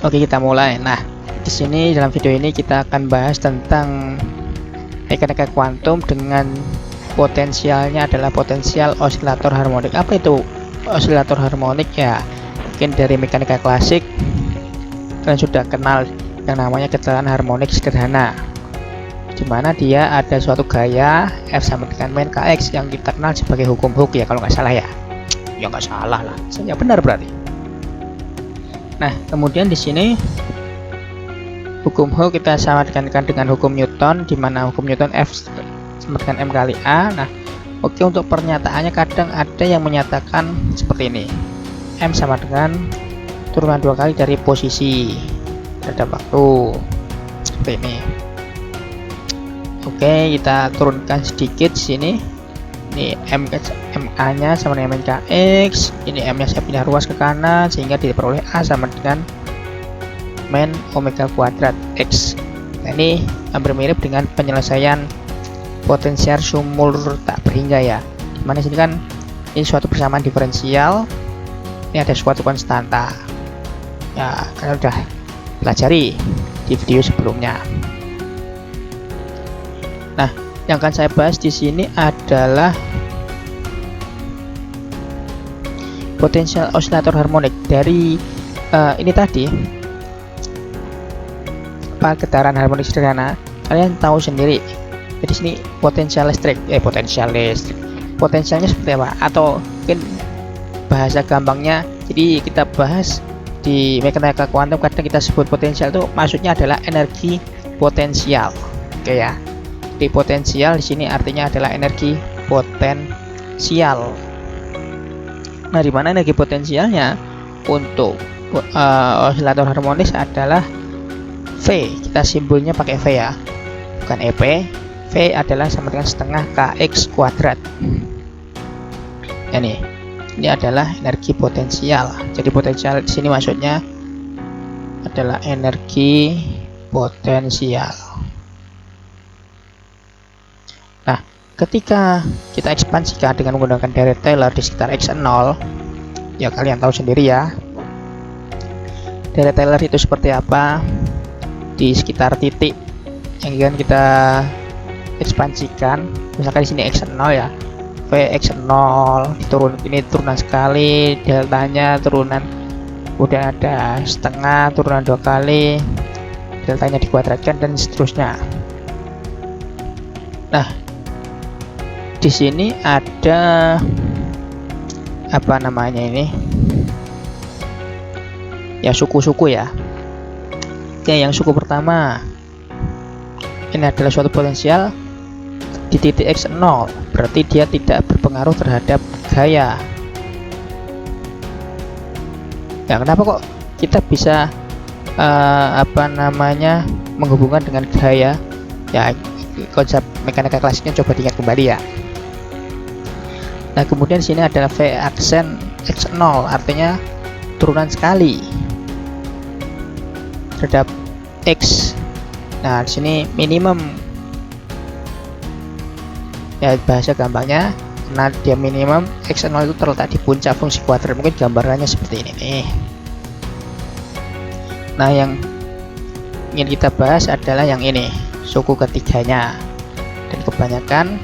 Oke, kita mulai. Nah, di sini dalam video ini kita akan bahas tentang mekanika kuantum dengan potensialnya adalah potensial osilator harmonik. Apa itu osilator harmonik? Ya, mungkin dari mekanika klasik kalian sudah kenal yang namanya getaran harmonik sederhana, di mana dia ada suatu gaya F sama dengan min Kx yang kita kenal sebagai hukum Hooke, ya kalau nggak salah ya. Ya nggak salah lah, saya benar berarti. Nah, kemudian di sini hukum Hooke kita samakan dengan hukum Newton, di mana hukum Newton F sama dengan M kali A. Nah, oke, untuk pernyataannya kadang ada yang menyatakan seperti ini. M sama dengan turunan 2 kali dari posisi terhadap waktu, seperti ini. Oke, kita turunkan sedikit di sini. Ini MA nya sama dengan Kx, ini M nya saya pindah ruas ke kanan sehingga diperoleh A sama dengan min omega kuadrat X. Nah, ini hampir mirip dengan penyelesaian potensial sumur tak berhingga ya, dimana sini kan ini suatu persamaan diferensial, ini ada suatu konstanta ya, kalian udah pelajari di video sebelumnya. Nah, yang akan saya bahas di sini adalah potensial osilator harmonik dari ini tadi. Getaran harmonik sederhana, kalian tahu sendiri. Jadi sini potensial listrik, potensialnya seperti apa? Atau mungkin bahasa gampangnya, jadi kita bahas di mekanika kuantum kadang kita sebut potensial itu maksudnya adalah energi potensial. Oke ya. Di potensial di sini artinya adalah energi potensial. Nah, di mana energi potensialnya untuk osilator harmonis adalah V. Kita simbolnya pakai V ya, bukan EP. V adalah sama dengan setengah Kx kuadrat. Ini adalah energi potensial. Jadi potensial di sini maksudnya adalah energi potensial. Nah, ketika kita ekspansikan dengan menggunakan deret Taylor di sekitar x0, ya kalian tahu sendiri ya. Deret Taylor itu seperti apa? Di sekitar titik yang akan kita ekspansikan, misalkan di sini x0 ya, Vx0 diturun, ini turunan sekali, deltanya turunan, udah ada setengah, turunan 2 kali, deltanya dikuadratkan dan seterusnya. Nah, di sini ada apa namanya ini ya, suku-suku ya. Oke, yang suku pertama ini adalah suatu potensial di titik x0, berarti dia tidak berpengaruh terhadap gaya. Ya, kenapa kok kita bisa apa namanya menghubungkan dengan gaya? Ya, konsep mekanika klasiknya coba diingat kembali ya. Nah, kemudian sini adalah V aksen x0, artinya turunan sekali terhadap x. Nah, di sini minimum ya, bahasa gampangnya karena dia minimum x0 itu terletak di puncak fungsi kuadrat. Mungkin gambarannya seperti ini nih. Nah, yang ingin kita bahas adalah yang ini, suku ketiganya, dan kebanyakan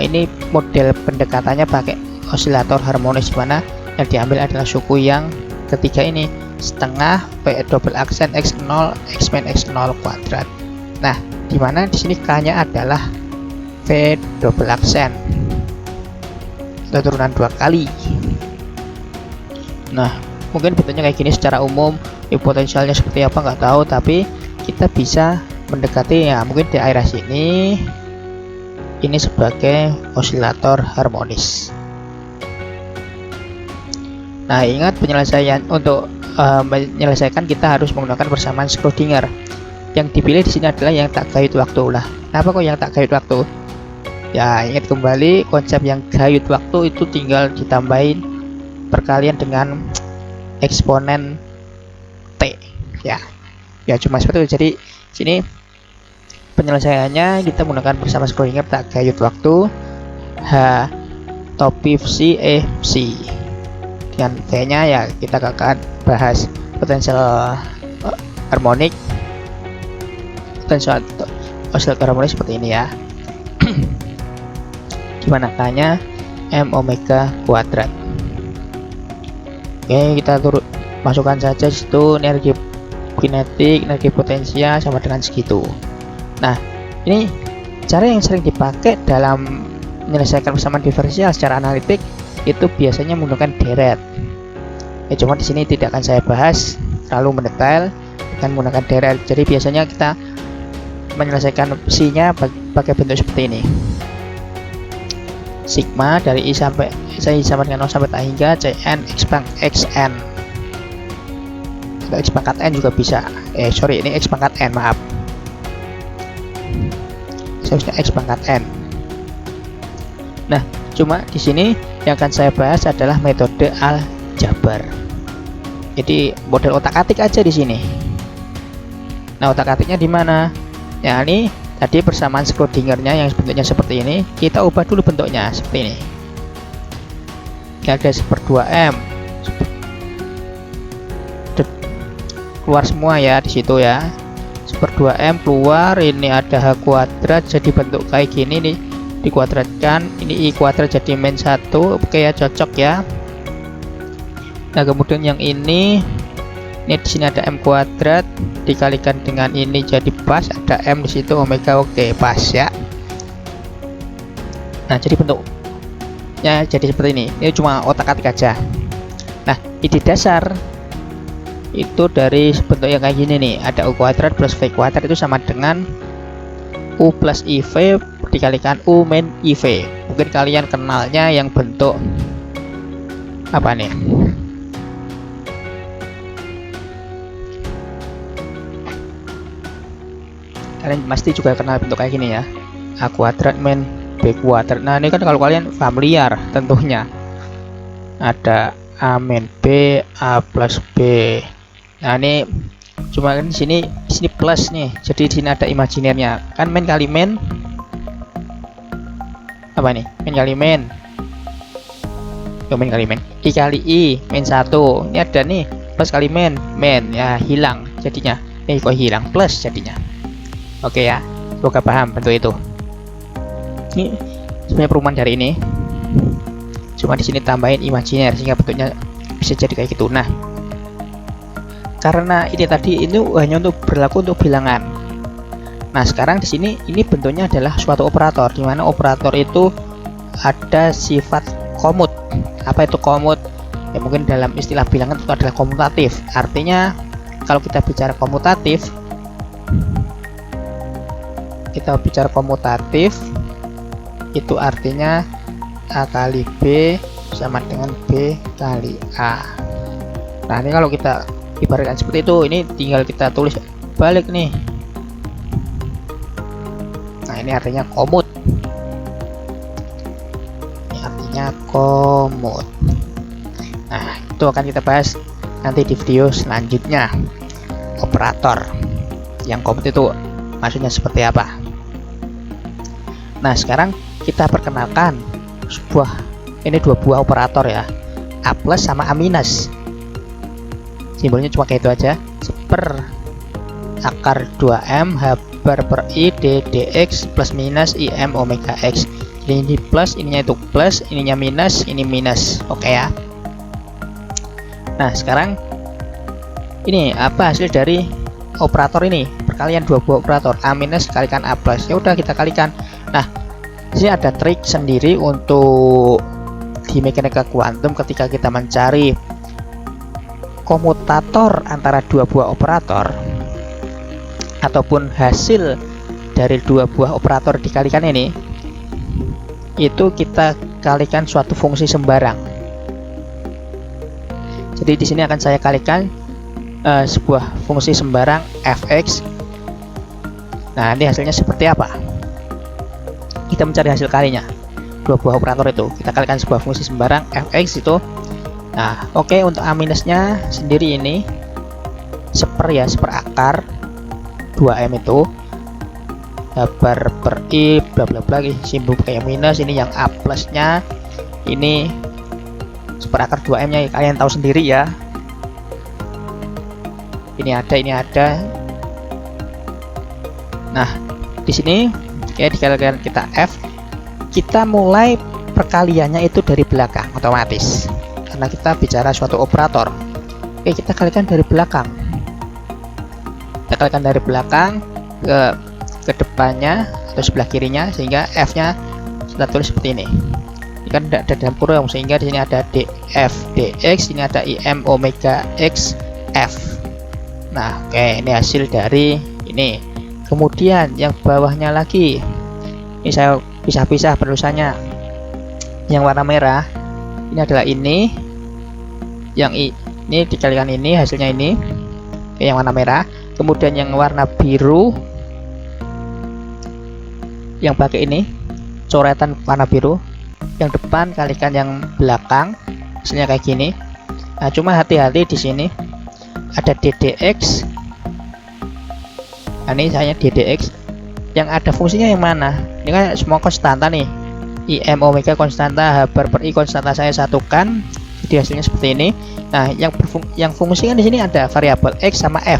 ini model pendekatannya pakai osilator harmonis, mana yang diambil adalah suku yang ketiga ini, setengah V double aksen x0 x min x0 kuadrat. Nah, dimana di sini K-nya adalah V double aksen atau turunan 2 kali. Nah, mungkin bentuknya kayak gini secara umum, potensialnya seperti apa nggak tahu, tapi kita bisa mendekati ya, mungkin di area sini ini sebagai osilator harmonis. Nah, ingat penyelesaian untuk menyelesaikan kita harus menggunakan persamaan Schrödinger. Yang dipilih di sini adalah yang tak gayut waktu. Lah, kenapa kok yang tak gayut waktu? Ya, ingat kembali konsep yang gayut waktu itu tinggal ditambahin perkalian dengan eksponen T ya. Ya, cuma seperti itu. Jadi sini penyelesaiannya kita menggunakan bersama Schrödinger tak gayut waktu H topif C C. Dengan V nya ya kita akan bahas potensial harmonik, potensial osilator harmonik seperti ini ya. Dimana K-nya M omega kuadrat. Oke, kita turut masukkan saja situ energi kinetik, energi potensial sama dengan segitu. Nah, ini cara yang sering dipakai dalam menyelesaikan persamaan diferensial secara analitik itu biasanya menggunakan deret. Ya, cuma di sini tidak akan saya bahas terlalu mendetail dengan menggunakan deret. Jadi biasanya kita menyelesaikan psi-nya pakai bentuk seperti ini. Sigma dari I sampai I sama dengan 0 sampai tak hingga Cn X n. Atau X pangkat n juga bisa. Sorry, ini X pangkat n, maaf. Seharusnya X pangkat n. Nah, cuma di sini yang akan saya bahas adalah metode aljabar. Jadi model otak-atik aja di sini. Nah, otak-atiknya di mana? Ya, ini tadi persamaan Schrödingernya yang bentuknya seperti ini, kita ubah dulu bentuknya seperti ini. Ini ada 1/2M. Keluar semua ya di situ ya. 1/2M keluar, ini ada H kuadrat jadi bentuk kayak gini nih, dikuadratkan, ini I kuadrat jadi min 1. Oke ya, cocok ya. Nah, kemudian yang ini di sini ada M kuadrat dikalikan dengan ini jadi pas, ada M di situ omega. Oke, pas ya. Nah, jadi bentuknya jadi seperti ini. Ini cuma otak-atik aja. Nah, ide dasar itu dari bentuk yang kayak gini nih, ada U kuadrat plus V kuadrat itu sama dengan U plus IV dikalikan U min IV. Mungkin kalian kenalnya yang bentuk apa nih? Kalian pasti juga kenal bentuk kayak gini ya, A kuadrat min B kuadrat. Nah, ini kan kalau kalian familiar tentunya ada A min B, A plus B. Nah, ini cuma kan di sini plus nih, jadi di sini ada imajinernya kan, min kali min apa nih, min kali min, min kali min, I kali I min 1. Ini ada nih plus kali min ya, hilang jadinya. Kok hilang, plus jadinya. Oke ya, semoga paham bentuk itu. Ini sebenarnya perumahan dari ini, cuma di sini tambahin imajiner sehingga bentuknya bisa jadi kayak gitu. Nah, karena ini tadi ini hanya untuk berlaku untuk bilangan. Nah, sekarang di sini ini bentuknya adalah suatu operator, di mana operator itu ada sifat komut. Apa itu komut? Ya, mungkin dalam istilah bilangan itu adalah komutatif. Artinya kalau kita bicara komutatif, itu artinya A kali B sama dengan B kali A. Nah, ini kalau kita ibaratkan seperti itu, ini tinggal kita tulis balik nih. Nah, ini artinya komut. Ini artinya komut. Nah, itu akan kita bahas nanti di video selanjutnya. Operator yang komut itu maksudnya seperti apa. Nah, sekarang kita perkenalkan dua buah operator ya, A plus sama A minus. Simbolnya cuma kayak itu aja, seper akar 2M H bar per I D dx plus minus IM omega X. Jadi ini plus, ininya itu plus, ininya minus, ini minus. Oke ya. Nah, sekarang ini apa hasil dari operator ini? Perkalian dua buah operator, A minus kalikan A plus. Ya udah, kita kalikan. Nah, ini ada trik sendiri untuk di mekanika kuantum ketika kita mencari komutator antara dua buah operator ataupun hasil dari dua buah operator dikalikan ini, itu kita kalikan suatu fungsi sembarang. Jadi di sini akan saya kalikan sebuah fungsi sembarang fx. Nah, ini hasilnya seperti apa? Kita mencari hasil kalinya dua buah operator itu, kita kalikan sebuah fungsi sembarang fx itu. Nah, oke, untuk A minusnya sendiri ini seper akar 2M itu bar per I bla bla bla, simbol kayak minus. Ini yang A plusnya ini seper akar 2M nya, kalian tahu sendiri ya. ini ada. Nah, di sini ya dikalikan kita F, kita mulai perkaliannya itu dari belakang otomatis karena kita bicara suatu operator. Oke, kita kalikan dari belakang. Kita kalikan dari belakang ke depannya atau sebelah kirinya, sehingga F-nya kita tulis seperti ini. Ini kan tidak ada dalam kurung, sehingga di sini ada df dx, ini ada im omega x f. Nah, oke, ini hasil dari ini. Kemudian yang bawahnya lagi, ini saya pisah-pisah penulisannya. Yang warna merah ini adalah ini, yang ini dikalikan ini, hasilnya ini. Oke, yang warna merah. Kemudian yang warna biru, yang pakai ini coretan warna biru, yang depan kalikan yang belakang, hasilnya kayak gini. Nah, cuma hati-hati di sini ada ddx. Nah, ini saya ddx yang ada fungsinya yang mana? Ini kan semua konstanta nih, im omega konstanta, h bar per i konstanta, saya satukan, jadi hasilnya seperti ini. Nah, yang fungsi kan di sini ada variabel x sama f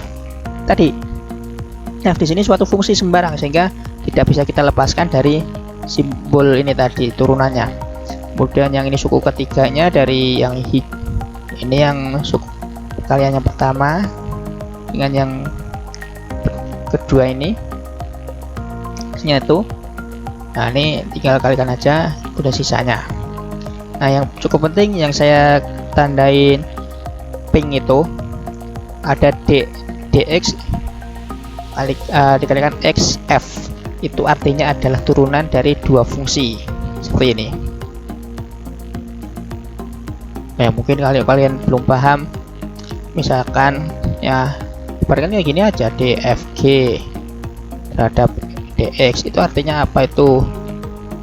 tadi. Nah, di sini suatu fungsi sembarang sehingga tidak bisa kita lepaskan dari simbol ini tadi turunannya. Kemudian yang ini suku ketiganya dari yang ini, yang suku kalian yang pertama dengan yang kedua ini hasilnya itu. Nah, ini tinggal kalikan aja, udah sisanya. Nah, yang cukup penting yang saya tandain pink itu ada dx dikalikan xf, itu artinya adalah turunan dari dua fungsi seperti ini. Ya, mungkin kalau kalian belum paham, misalkan ya ibaratkan kayak gini aja, dfg terhadap dx itu artinya apa, itu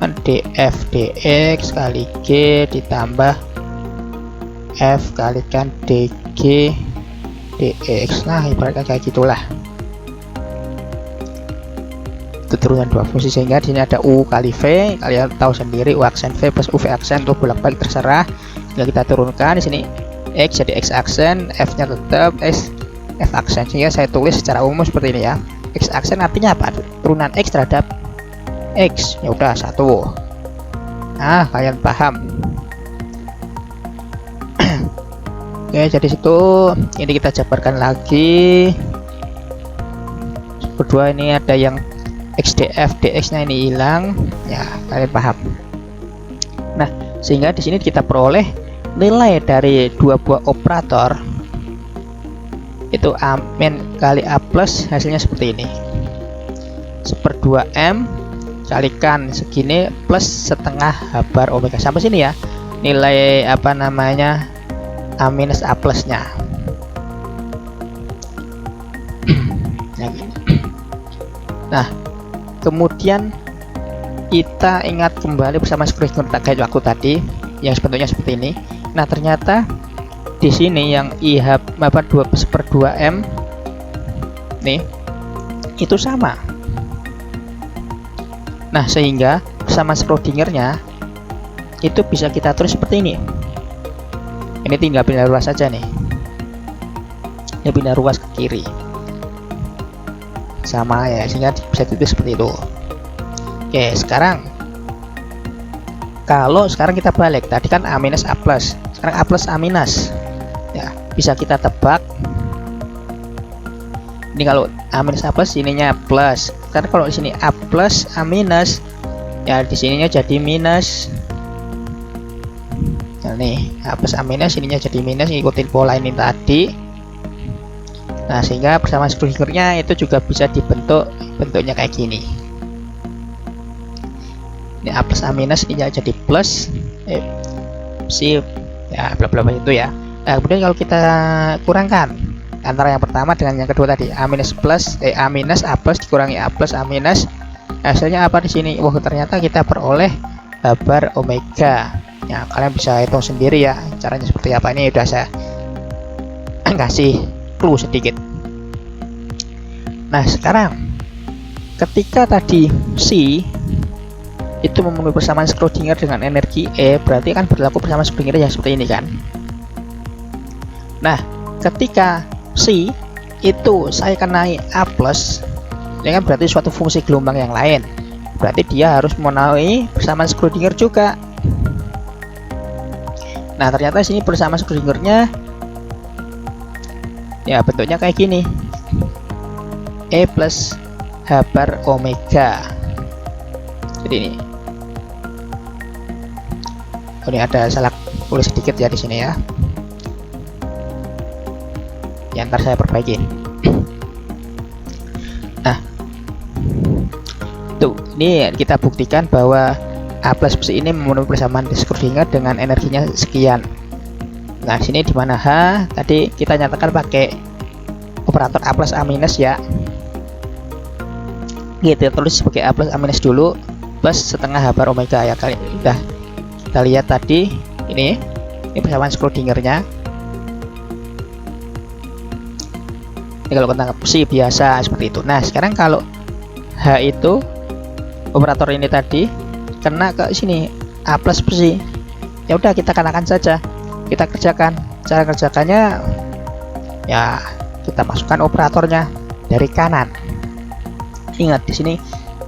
kan df dx kali g ditambah f kalikan dg dx. Nah, ibaratnya kayak gitulah, itu turunan dua fungsi, sehingga di sini ada u kali v, kalian tahu sendiri u aksen v plus uv aksen, untuk bolak-balik terserah. Tinggal kita turunkan di sini x jadi x aksen, f nya tetap f aksen, sehingga saya tulis secara umum seperti ini ya. X aksen artinya apa? Turunan x terhadap x. Ya udah, satu. Nah, kalian paham. Oke, jadi situ ini kita jabarkan lagi. Kedua, ini ada yang xdf dx nya ini hilang, ya kalian paham. Nah, sehingga di sini kita peroleh nilai dari dua buah operator itu a min kali a plus, hasilnya seperti ini, 1/2m kalikan segini plus setengah h bar omega. Sampai sini ya nilai apa namanya a minus a plusnya. Nah, kemudian kita ingat kembali bersama screen terkait waktu tadi yang sebetulnya seperti ini. Nah, ternyata di sini yang IH 1/2m nih itu sama. Nah, sehingga bersama Schrödingernya itu bisa kita tulis seperti ini. Ini tinggal pindah ruas saja nih. Ini pindah ruas ke kiri. Sama ya, sehingga bisa ditulis seperti itu. Oke, sekarang kalau kita balik, tadi kan a minus a plus, sekarang a plus a minus ya, bisa kita tebak ini kalau a minus a plus ininya plus, karena kalau di sini a plus a minus ya di sininya jadi minus. Nah, nih a plus a minus ininya jadi minus, ngikutin pola ini tadi. Nah, sehingga bersama Schrödingernya itu juga bisa dibentuk bentuknya kayak gini. Ini a plus a minus ini jadi plus sip ya, bla bla itu ya. Nah, kemudian kalau kita kurangkan antara yang pertama dengan yang kedua tadi, a minus plus a minus a plus dikurangi a plus a minus, hasilnya apa di sini? Wah, ternyata kita peroleh h bar omega. Ya, kalian bisa hitung sendiri ya caranya seperti apa. Ini udah saya kasih clue sedikit. Nah, sekarang ketika tadi C itu memenuhi persamaan Schrödinger dengan energi E, berarti kan berlaku persamaan Schrödinger yang seperti ini kan. Nah, ketika C itu saya kenai A plus, ini kan berarti suatu fungsi gelombang yang lain, berarti dia harus memenuhi persamaan Schrödinger juga. Nah ternyata sini persamaan Schrödingernya ya bentuknya kayak gini, E plus H bar omega. Jadi ini, oh, ini ada salah tulis sedikit ya di sini ya. Ya, ntar saya perbaiki. Nah, tuh ini kita buktikan bahwa A plus besi ini memenuhi persamaan Schrödinger dengan energinya sekian. Nah, sini di mana H tadi kita nyatakan pakai operator A plus A minus ya. Gitu, tulis sebagai A plus A minus dulu plus setengah H bar omega ya. Kali udah kita lihat tadi ini persamaan Schrödingernya. Ini kalau tentang besi biasa seperti itu. Nah sekarang kalau H itu operator ini tadi kena ke sini A plus besi, ya udah kita kenakan saja, kita kerjakan. Cara kerjakannya ya kita masukkan operatornya dari kanan. Ingat di sini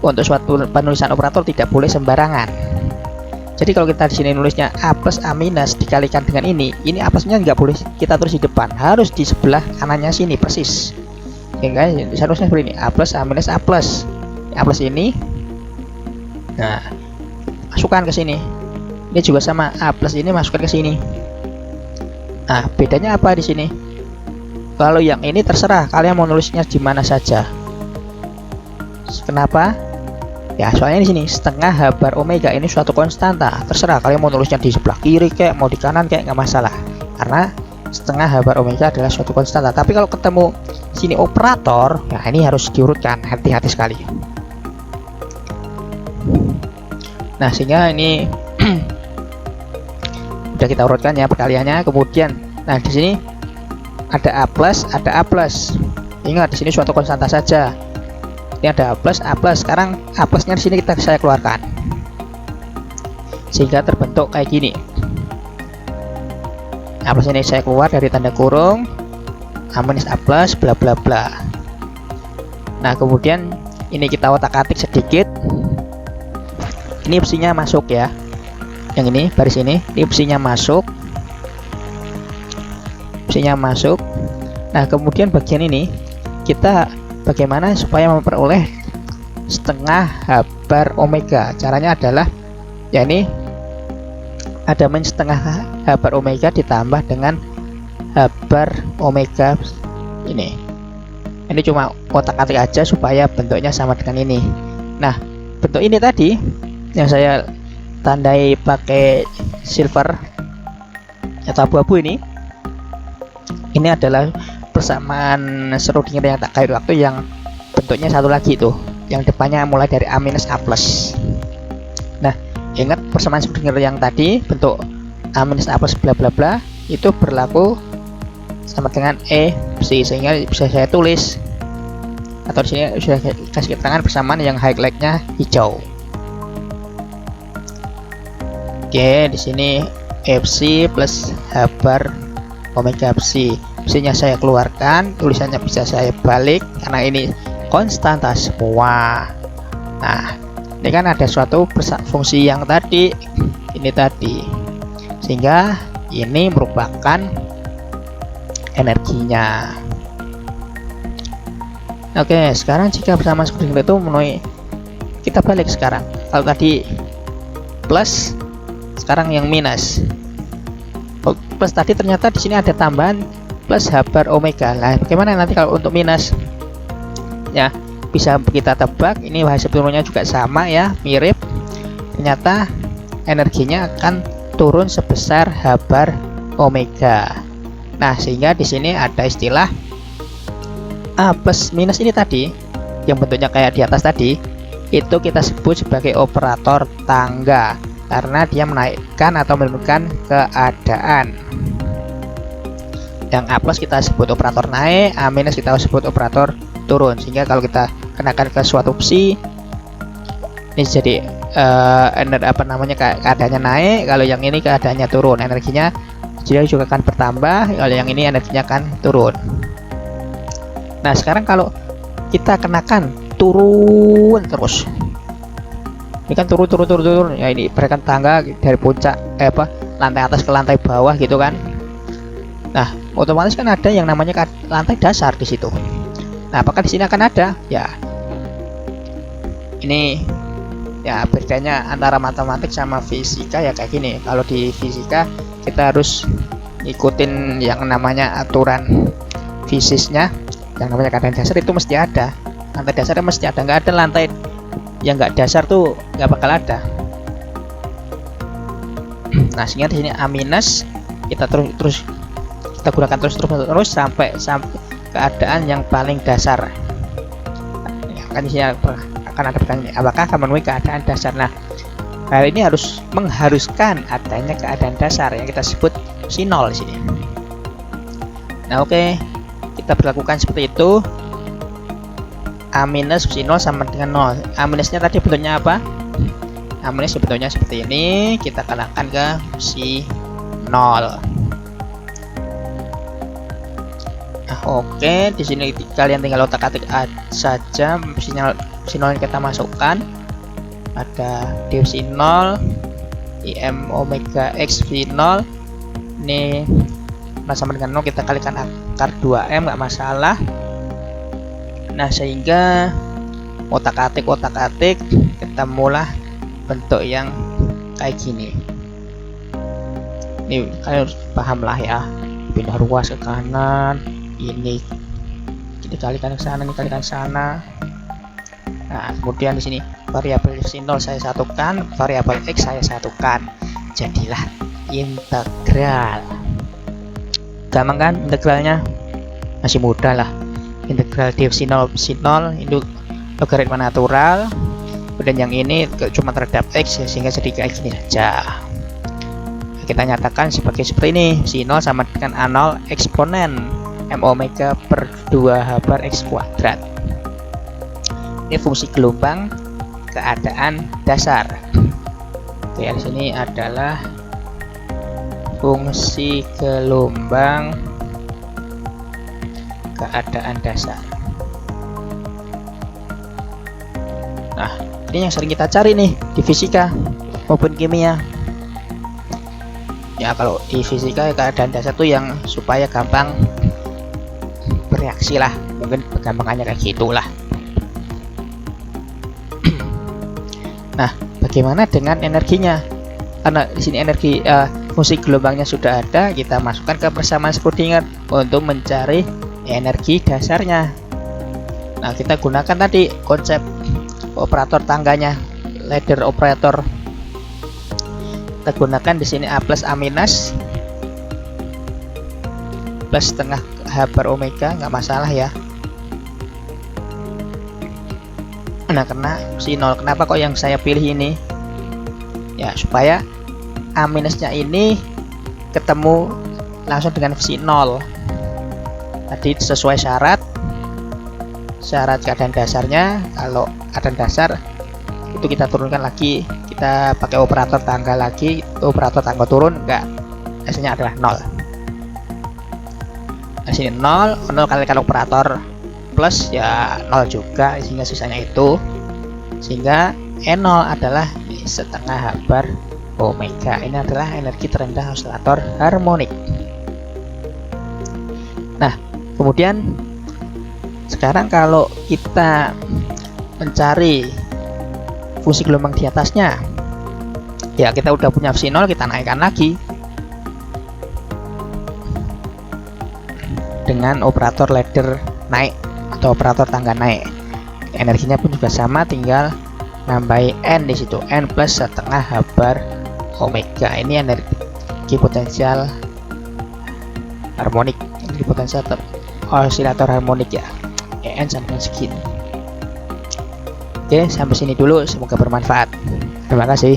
untuk suatu penulisan operator tidak boleh sembarangan. Jadi kalau kita di sini nulisnya A plus A minus dikalikan dengan ini A plusnya nggak boleh kita tulis di depan, harus di sebelah kanannya sini persis. Oke guys, seharusnya seperti ini, A plus A minus A plus. A plus ini, nah masukkan ke sini. Ini juga sama, A plus ini masukkan ke sini. Nah bedanya apa di sini? Kalau yang ini terserah kalian mau nulisnya di mana saja. Kenapa? Ya soalnya di sini setengah H bar omega ini suatu konstanta, terserah kalian mau nulisnya di sebelah kiri kayak mau di kanan kayak nggak masalah, karena setengah H bar omega adalah suatu konstanta. Tapi kalau ketemu sini operator, ya ini harus diurutkan, hati-hati sekali. Nah sehingga ini udah kita urutkan ya perkaliannya. Kemudian nah di sini ada A plus, ada A plus. Ingat di sini suatu konstanta saja. Ini ada A plus, A plus. Sekarang A plusnya di sini saya keluarkan, sehingga terbentuk kayak gini. A plus ini saya keluar dari tanda kurung, A minus A plus, bla bla bla. Nah kemudian ini kita otak-atik sedikit. Ini besinya masuk ya. Yang ini baris ini besinya masuk. Besinya masuk. Nah kemudian bagian ini kita bagaimana supaya memperoleh setengah H bar omega. Caranya adalah ya ini ada min setengah H bar omega ditambah dengan H bar omega ini. Ini cuma otak-atik aja supaya bentuknya sama dengan ini. Nah bentuk ini tadi yang saya tandai pakai silver atau abu-abu ini adalah persamaan Schrödinger yang tak kayak waktu yang bentuknya satu lagi tuh, yang depannya mulai dari A minus A plus. Nah ingat persamaan Schrödinger yang tadi bentuk A minus A plus bla bla bla itu berlaku sama dengan E besi, sehingga bisa saya tulis atau di sini sudah kasih keterangan persamaan yang highlightnya hijau. Oke di sini Fc plus H bar omega besi. Besinya saya keluarkan, tulisannya bisa saya balik karena ini konstanta semua. Nah ini kan ada suatu fungsi yang tadi ini tadi, sehingga ini merupakan energinya. Oke sekarang jika persamaan Schrödinger itu memenuhi, kita balik sekarang. Kalau tadi plus, sekarang yang minus. Plus tadi ternyata di sini ada tambahan plus H bar omega. Nah bagaimana nanti kalau untuk minus? Ya bisa kita tebak, ini hasil turunnya juga sama ya, mirip. Ternyata energinya akan turun sebesar H bar omega. Nah sehingga di sini ada istilah A plus minus ini tadi yang bentuknya kayak di atas tadi, itu kita sebut sebagai operator tangga karena dia menaikkan atau menurunkan keadaan. Yang A plus kita sebut operator naik, A minus kita sebut operator turun. Sehingga kalau kita kenakan ke suatu besi, ini jadi keadaannya naik, kalau yang ini keadaannya turun, energinya jadi juga akan bertambah, kalau yang ini energinya akan turun. Nah sekarang kalau kita kenakan turun terus, ini kan turun ya, ini berikan tangga dari puncak lantai atas ke lantai bawah gitu kan. Nah otomatis kan ada yang namanya lantai dasar di situ. Nah apakah di sini akan ada? Ya ini ya bedanya antara matematik sama fisika ya kayak gini. Kalau di fisika kita harus ikutin yang namanya aturan fisiknya, yang namanya keadaan dasar itu mesti ada, lantai dasarnya mesti ada, nggak ada lantai yang nggak dasar tuh nggak bakal ada. Nah sehingga di sini A minus kita terus kita gunakan terus sampai keadaan yang paling dasar. Ya, kan di sini akan ada pertanyaan, apakah akan memenuhi keadaan dasar. Nah hal ini harus mengharuskan adanya keadaan dasar yang kita sebut psi 0 di sini. Nah oke, kita berlakukan seperti itu. A minus psi 0 sama dengan 0. A minusnya tadi bentuknya apa? A minus bentuknya seperti ini, kita kenakan ke psi 0. Nah, oke, di sini kalian tinggal otak-atik saja psi 0 yang kita masukkan. Ada d psi 0, im omega x psi 0. Ini sama dengan 0, kita kalikan akar 2m, nggak masalah. Nah sehingga otak-atik ketemulah bentuk yang kayak gini. Ini kalian harus paham lah ya, pindah ruas ke kanan, ini kita kalikan ke sana, ini kalikan sana. Nah kemudian di sini variabel psi 0 saya satukan, variabel x saya satukan, jadilah integral. Gampang kan integralnya? Masih mudah lah. Integral d psi 0 itu logaritma natural, dan yang ini cuma terhadap x sehingga jadi kayak gini saja. Kita nyatakan sebagai seperti ini, psi 0 sama dengan A0 eksponen m omega per 2h bar x kuadrat. Ini fungsi gelombang keadaan dasar. Oke, di sini adalah fungsi gelombang keadaan dasar. Nah ini yang sering kita cari nih di fisika maupun kimia. Ya kalau di fisika keadaan dasar tuh yang supaya gampang bereaksi lah, mungkin gampangannya kayak gitulah. Nah bagaimana dengan energinya? Karena di sini energi fungsi gelombangnya sudah ada, kita masukkan ke persamaan Schrödinger untuk mencari energi dasarnya. Nah kita gunakan tadi konsep operator tangganya, ladder operator. Kita gunakan di sini A plus A minus plus setengah h bar omega, nggak masalah ya. Nah karena psi 0, kenapa kok yang saya pilih ini? Ya supaya A minusnya ini ketemu langsung dengan psi 0. Tadi sesuai syarat keadaan dasarnya. Kalau keadaan dasar itu kita turunkan lagi, kita pakai operator tangga lagi, operator tangga turun enggak, hasilnya adalah 0. Di sini 0 kalikan operator plus ya 0 juga, sehingga sisanya itu, sehingga E0 adalah setengah h bar omega. Ini adalah energi terendah osilator harmonik. Nah kemudian sekarang kalau kita mencari fungsi gelombang di atasnya, ya kita udah punya psi 0, kita naikkan lagi dengan operator ladder naik atau operator tangga naik. Energinya pun juga sama, tinggal nambahi n di situ, n plus setengah h bar omega. Ini energi potensial harmonik, energi potensial osilator harmonik ya, En sampai dengan segini. Oke, sampai sini dulu, semoga bermanfaat. Terima kasih.